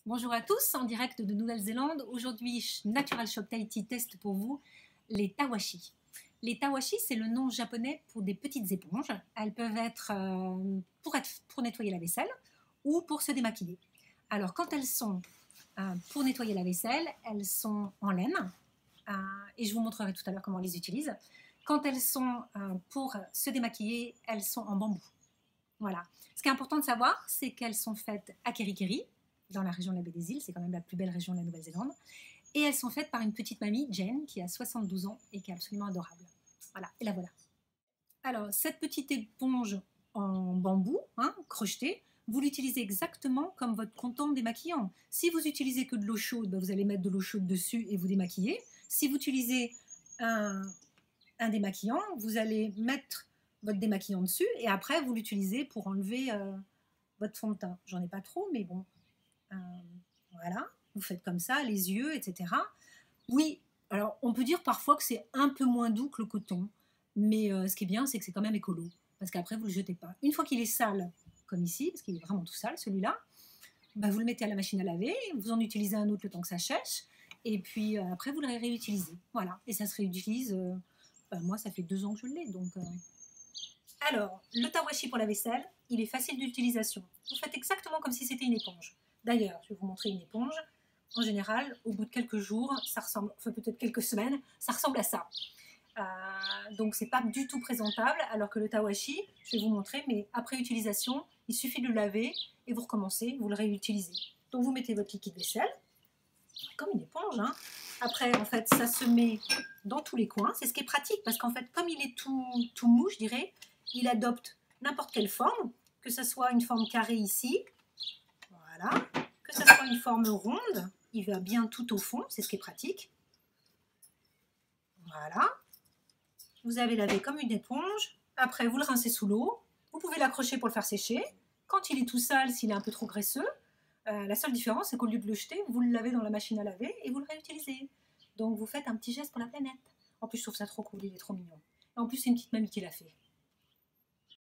Bonjour à tous, en direct de Nouvelle-Zélande. Aujourd'hui, Natural Shop Tahiti teste pour vous les tawashi. Les tawashi, c'est le nom japonais pour des petites éponges. Elles peuvent être pour nettoyer la vaisselle ou pour se démaquiller. Alors, quand elles sont pour nettoyer la vaisselle, elles sont en laine et je vous montrerai tout à l'heure comment on les utilise. Quand elles sont pour se démaquiller, elles sont en bambou. Voilà. Ce qui est important de savoir, c'est qu'elles sont faites à Kerikeri, dans la région de la baie des Îles, c'est quand même la plus belle région de la Nouvelle-Zélande. Et elles sont faites par une petite mamie, Jane, qui a 72 ans et qui est absolument adorable. Voilà, et la voilà. Alors, cette petite éponge en bambou, crochetée, vous l'utilisez exactement comme votre content démaquillant. Si vous utilisez que de l'eau chaude, vous allez mettre de l'eau chaude dessus et vous démaquiller. Si vous utilisez un démaquillant, vous allez mettre votre démaquillant dessus et après vous l'utilisez pour enlever votre fond de teint. J'en ai pas trop, mais bon. Voilà, vous faites comme ça, les yeux, etc. Oui, alors on peut dire parfois que c'est un peu moins doux que le coton, mais ce qui est bien, c'est que c'est quand même écolo, parce qu'après vous ne le jetez pas. Une fois qu'il est sale, comme ici, parce qu'il est vraiment tout sale celui-là, vous le mettez à la machine à laver, vous en utilisez un autre le temps que ça sèche, et puis après vous le réutilisez. Voilà, et ça se réutilise, moi ça fait 2 ans que je l'ai, donc... Alors, le tawashi pour la vaisselle, il est facile d'utilisation. Vous faites exactement comme si c'était une éponge. D'ailleurs, je vais vous montrer une éponge. En général, au bout de quelques jours, ça ressemble, enfin peut-être quelques semaines, ça ressemble à ça. Donc c'est pas du tout présentable, alors que le tawashi, je vais vous montrer, mais après utilisation, il suffit de le laver et vous recommencez, vous le réutilisez. Donc vous mettez votre liquide vaisselle, comme une éponge. Après, en fait, ça se met dans tous les coins. C'est ce qui est pratique, parce qu'en fait, comme il est tout mou, je dirais, il adopte n'importe quelle forme, que ce soit une forme carrée ici, voilà, que ce soit une forme ronde, il va bien tout au fond, c'est ce qui est pratique. Voilà. Vous avez lavé comme une éponge, après vous le rincez sous l'eau, vous pouvez l'accrocher pour le faire sécher. Quand il est tout sale, s'il est un peu trop graisseux, la seule différence, c'est qu'au lieu de le jeter, vous le lavez dans la machine à laver et vous le réutilisez. Donc vous faites un petit geste pour la planète. En plus, je trouve ça trop cool, il est trop mignon. Et en plus, c'est une petite mamie qui l'a fait.